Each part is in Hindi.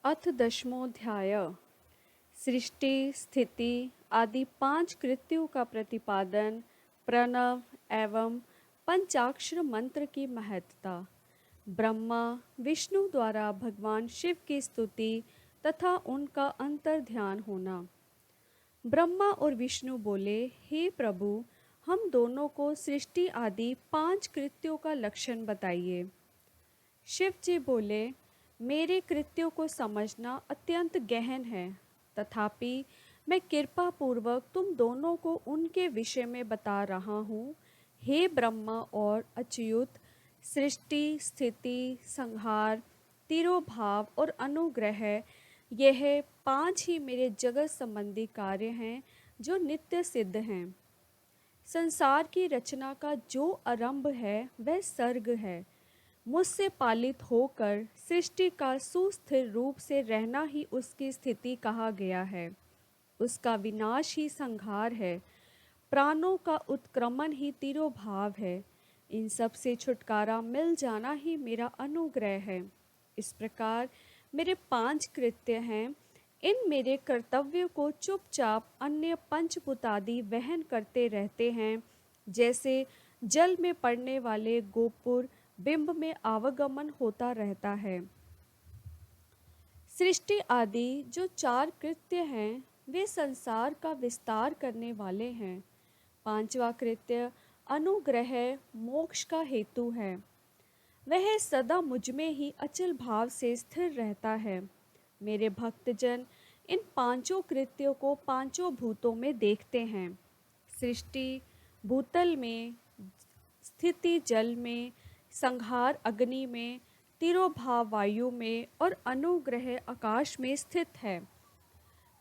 अथ दशमोऽध्याय। सृष्टि स्थिति आदि पांच कृत्यों का प्रतिपादन। प्रणव एवं पंचाक्षर मंत्र की महत्ता। ब्रह्मा विष्णु द्वारा भगवान शिव की स्तुति तथा उनका अंतर ध्यान होना। ब्रह्मा और विष्णु बोले, हे प्रभु, हम दोनों को सृष्टि आदि पांच कृत्यों का लक्षण बताइए। शिव जी बोले, मेरे कृत्यों को समझना अत्यंत गहन है, तथापि मैं कृपा पूर्वक तुम दोनों को उनके विषय में बता रहा हूँ। हे ब्रह्मा और अच्युत, सृष्टि स्थिति संहार तिरोभाव और अनुग्रह, यह पांच ही मेरे जगत संबंधी कार्य हैं जो नित्य सिद्ध हैं। संसार की रचना का जो आरंभ है वह सर्ग है। मुझसे पालित होकर सृष्टि का सुस्थिर रूप से रहना ही उसकी स्थिति कहा गया है। उसका विनाश ही संहार है। प्राणों का उत्क्रमण ही तिरोभाव है। इन सब से छुटकारा मिल जाना ही मेरा अनुग्रह है। इस प्रकार मेरे पांच कृत्य हैं। इन मेरे कर्तव्यों को चुपचाप अन्य पंचभूतादि वहन करते रहते हैं, जैसे जल में पड़ने वाले गोपुर बिंब में आवागमन होता रहता है। सृष्टि आदि जो चार कृत्य हैं वे संसार का विस्तार करने वाले हैं। पांचवा कृत्य अनुग्रह मोक्ष का हेतु है। वह सदा मुझ में ही अचल भाव से स्थिर रहता है। मेरे भक्तजन इन पांचों कृत्यों को पांचों भूतों में देखते हैं। सृष्टि भूतल में, स्थिति जल में, संहार अग्नि में, तिरोभाव वायु में और अनुग्रह आकाश में स्थित है।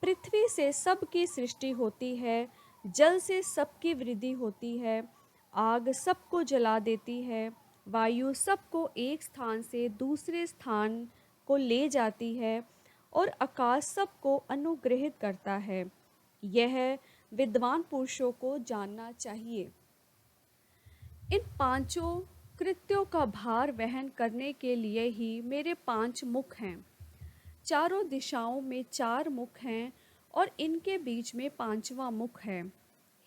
पृथ्वी से सबकी सृष्टि होती है, जल से सबकी वृद्धि होती है, आग सबको जला देती है, वायु सबको एक स्थान से दूसरे स्थान को ले जाती है और आकाश सबको अनुग्रहित करता है। यह विद्वान पुरुषों को जानना चाहिए। इन पांचों कृत्यों का भार वहन करने के लिए ही मेरे पांच मुख हैं। चारों दिशाओं में चार मुख हैं और इनके बीच में पांचवा मुख है।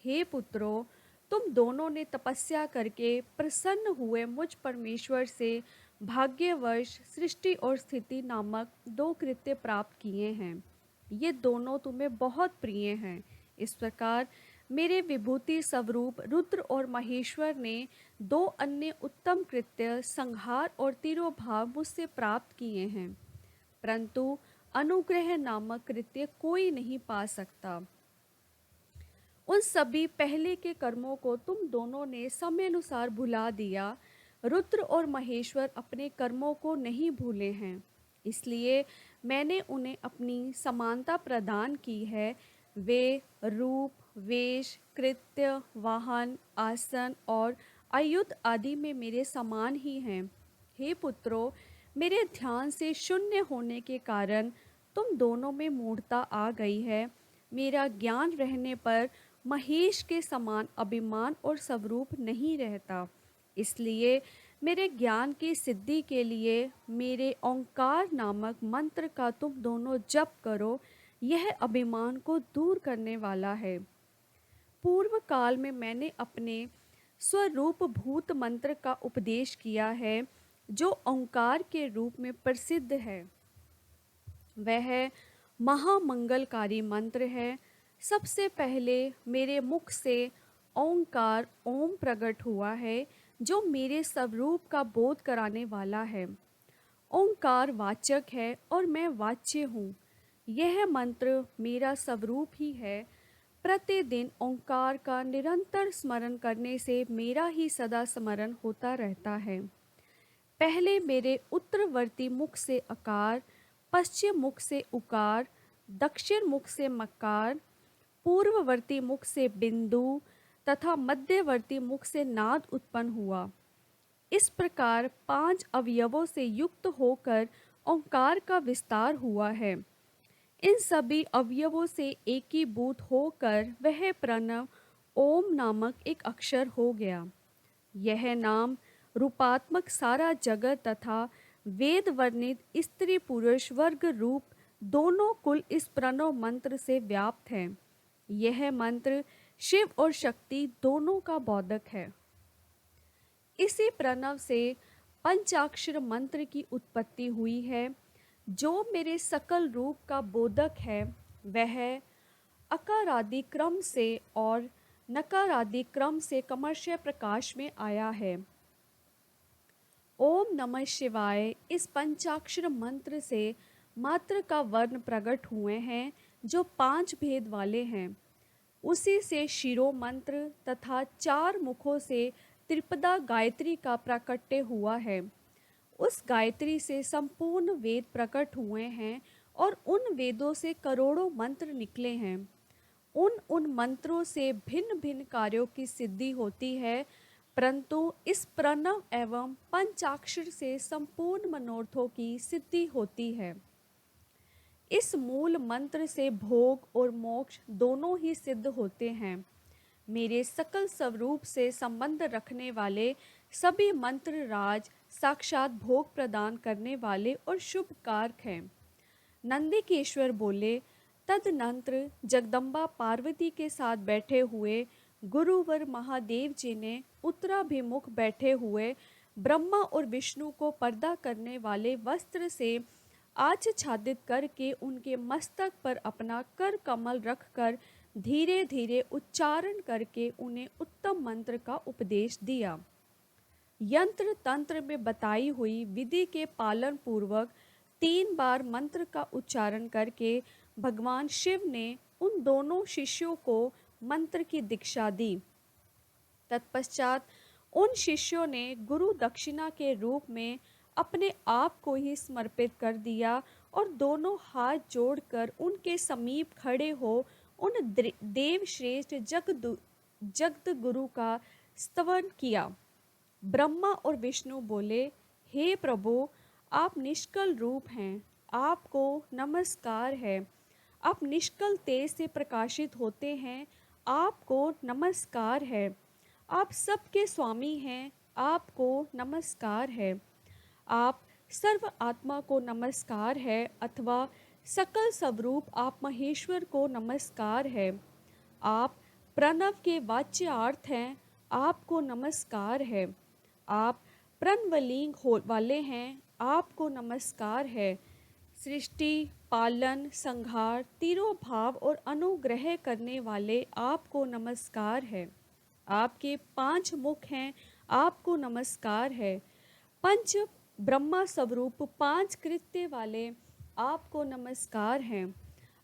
हे पुत्रों, तुम दोनों ने तपस्या करके प्रसन्न हुए मुझ परमेश्वर से भाग्यवश सृष्टि और स्थिति नामक दो कृत्य प्राप्त किए हैं। ये दोनों तुम्हें बहुत प्रिय हैं। इस प्रकार मेरे विभूति स्वरूप रुद्र और महेश्वर ने दो अन्य उत्तम कृत्य संहार और तिरोभाव मुझसे प्राप्त किए हैं, परंतु अनुग्रह नामक कृत्य कोई नहीं पा सकता। उन सभी पहले के कर्मों को तुम दोनों ने समय अनुसार भुला दिया। रुद्र और महेश्वर अपने कर्मों को नहीं भूले हैं, इसलिए मैंने उन्हें अपनी समानता प्रदान की है। वे रूप, वेश, कृत्य, वाहन, आसन और आयुध आदि में मेरे समान ही हैं। हे पुत्रों, मेरे ध्यान से शून्य होने के कारण तुम दोनों में मूढ़ता आ गई है। मेरा ज्ञान रहने पर महेश के समान अभिमान और स्वरूप नहीं रहता। इसलिए मेरे ज्ञान की सिद्धि के लिए मेरे ओंकार नामक मंत्र का तुम दोनों जप करो। यह अभिमान को दूर करने वाला है। पूर्व काल में मैंने अपने स्वरूप भूत मंत्र का उपदेश किया है, जो ओंकार के रूप में प्रसिद्ध है। वह महामंगलकारी मंत्र है। सबसे पहले मेरे मुख से ओंकार ओम प्रकट हुआ है, जो मेरे स्वरूप का बोध कराने वाला है। ओंकार वाचक है और मैं वाच्य हूँ। यह मंत्र मेरा स्वरूप ही है। प्रतिदिन ओंकार का निरंतर स्मरण करने से मेरा ही सदा स्मरण होता रहता है। पहले मेरे उत्तरवर्ती मुख से अकार, पश्चिम मुख से उकार, दक्षिण मुख से मकार, पूर्ववर्ती मुख से बिंदु तथा मध्यवर्ती मुख से नाद उत्पन्न हुआ। इस प्रकार पांच अवयवों से युक्त होकर ओंकार का विस्तार हुआ है। इन सभी अवयवों से एकीभूत होकर वह प्रणव ओम नामक एक अक्षर हो गया। यह नाम रूपात्मक सारा जगत तथा वेद वर्णित स्त्री पुरुष वर्ग रूप दोनों कुल इस प्रणव मंत्र से व्याप्त है। यह मंत्र शिव और शक्ति दोनों का बोधक है। इसी प्रणव से पंचाक्षर मंत्र की उत्पत्ति हुई है। जो मेरे सकल रूप का बोधक है वह अकारादि क्रम से और नकारादि क्रम से क्रमशः प्रकाश में आया है। ओम नमः शिवाय इस पंचाक्षर मंत्र से मात्र का वर्ण प्रकट हुए हैं जो 5 भेद वाले हैं। उसी से शिरो मंत्र तथा 4 मुखों से त्रिपदा गायत्री का प्राकट्य हुआ है। उस गायत्री से संपूर्ण वेद प्रकट हुए हैं और उन वेदों से करोड़ों मंत्र निकले हैं। उन मंत्रों से भिन्न भिन्न कार्यों की सिद्धि होती है, परंतु इस प्रणव एवं पंचाक्षर से संपूर्ण मनोरथों की सिद्धि होती है। इस मूल मंत्र से भोग और मोक्ष दोनों ही सिद्ध होते हैं। मेरे सकल स्वरूप से संबंध रखने वाले सभी मंत्र राज साक्षात भोग प्रदान करने वाले और शुभ कारक हैं। नंदिकेश्वर बोले, तदनंतर जगदम्बा पार्वती के साथ बैठे हुए गुरुवर महादेव जी ने उत्तराभिमुख बैठे हुए ब्रह्मा और विष्णु को पर्दा करने वाले वस्त्र से आच्छादित करके उनके मस्तक पर अपना कर कमल रखकर धीरे धीरे उच्चारण करके उन्हें उत्तम मंत्र का उपदेश दिया। यंत्र तंत्र में बताई हुई विधि के पालन पूर्वक 3 बार मंत्र का उच्चारण करके भगवान शिव ने उन दोनों शिष्यों को मंत्र की दीक्षा दी। तत्पश्चात उन शिष्यों ने गुरु दक्षिणा के रूप में अपने आप को ही समर्पित कर दिया और दोनों हाथ जोड़कर उनके समीप खड़े हो उन देव श्रेष्ठ जगत गुरु का स्तवन किया। ब्रह्मा और विष्णु बोले, हे प्रभु, आप निष्कल रूप हैं, आपको नमस्कार है। आप निष्कल तेज से प्रकाशित होते हैं, आपको नमस्कार है। आप सबके स्वामी हैं, आपको नमस्कार है। आप सर्व आत्मा को नमस्कार है अथवा सकल स्वरूप आप महेश्वर को नमस्कार है। आप प्रणव के वाच्यार्थ हैं, आपको नमस्कार है। आप प्रणवलिंग वाले हैं, आपको नमस्कार है। सृष्टि, पालन, संहार, तिरोभाव और अनुग्रह करने वाले आपको नमस्कार है। आपके 5 मुख हैं, आपको नमस्कार है। पंच ब्रह्मा स्वरूप 5 कृत्य वाले आपको नमस्कार है।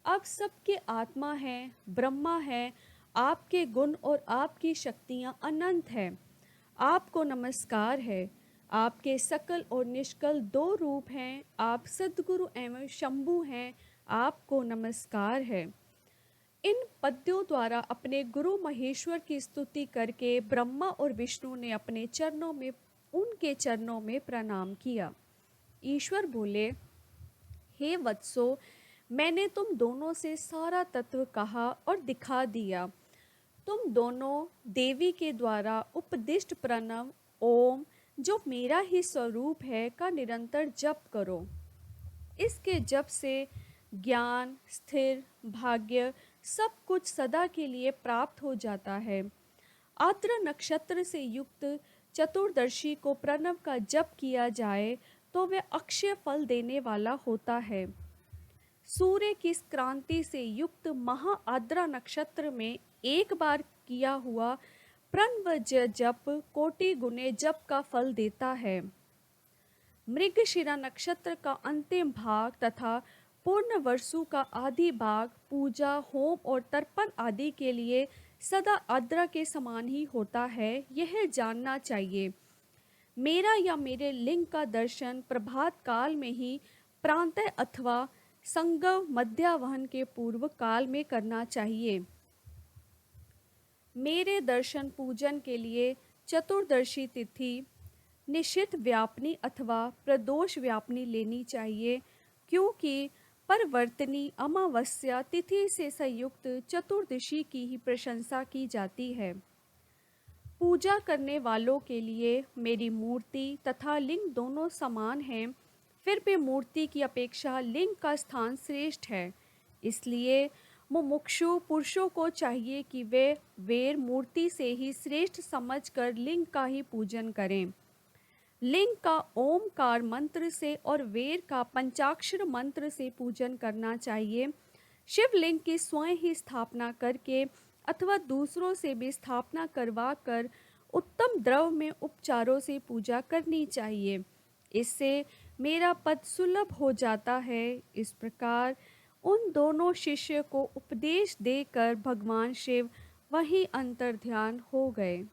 आप सबके आत्मा हैं, ब्रह्मा है, आपके गुण और आपकी शक्तियाँ अनंत हैं, आपको नमस्कार है। आपके सकल और निष्कल 2 रूप हैं, आप सद्गुरु एवं शंभु हैं, आपको नमस्कार है। इन पद्यों द्वारा अपने गुरु महेश्वर की स्तुति करके ब्रह्मा और विष्णु ने उनके चरणों में प्रणाम किया। ईश्वर बोले, हे वत्सो, मैंने तुम दोनों से सारा तत्व कहा और दिखा दिया। तुम दोनों देवी के द्वारा उपदिष्ट प्रणव ओम, जो मेरा ही स्वरूप है, का निरंतर जप करो। इसके जप से ज्ञान, स्थिर, भाग्य सब कुछ सदा के लिए प्राप्त हो जाता है। आद्र नक्षत्र से युक्त चतुर्दशी को प्रणव का जप किया जाए तो वह अक्षय फल देने वाला होता है। सूर्य की क्रांति से युक्त महा आद्रा नक्षत्र में एक बार किया हुआ प्रणव जप कोटि गुने जप का फल देता है। मृगशिरा नक्षत्र का अंतिम भाग तथा पूर्ण वर्षु का आदि भाग पूजा, होम और तर्पण आदि के लिए सदा आद्रा के समान ही होता है, यह जानना चाहिए। मेरा या मेरे लिंग का दर्शन प्रभात काल में ही प्रातः अथवा संगम मध्यावहन के पूर्व काल में करना चाहिए। मेरे दर्शन पूजन के लिए चतुर्दशी तिथि निश्चित व्यापनी अथवा प्रदोष व्यापनी लेनी चाहिए, क्योंकि परवर्तनी अमावस्या तिथि से संयुक्त चतुर्दशी की ही प्रशंसा की जाती है। पूजा करने वालों के लिए मेरी मूर्ति तथा लिंग दोनों समान हैं, फिर भी मूर्ति की अपेक्षा लिंग का स्थान श्रेष्ठ है। इसलिए मुमुक्षु पुरुषों को चाहिए कि वे वेर मूर्ति से ही श्रेष्ठ समझकर लिंग का ही पूजन करें। लिंग का ओमकार मंत्र से और वेर का पंचाक्षर मंत्र से पूजन करना चाहिए। शिवलिंग की स्वयं ही स्थापना करके अथवा दूसरों से भी स्थापना करवा कर उत्तम द्रव में उपचारों से पूजा करनी चाहिए। इससे मेरा पद सुलभ हो जाता है। इस प्रकार उन दोनों शिष्य को उपदेश देकर भगवान शिव वहीं अंतर्ध्यान हो गए।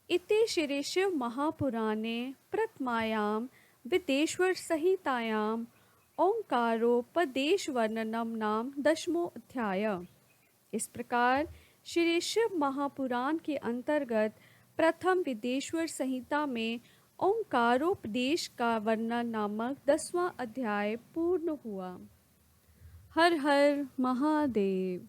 इति श्री शिव महापुराणे प्रथमायां विदेश्वर संहितायां ओंकारोपदेश वर्णनम नाम 10वां अध्याय। इस प्रकार श्री शिव महापुराण के अंतर्गत प्रथम विदेश्वर संहिता में ओंकारोपदेश का वर्णन नामक 10वां अध्याय पूर्ण हुआ। हर हर महादेव।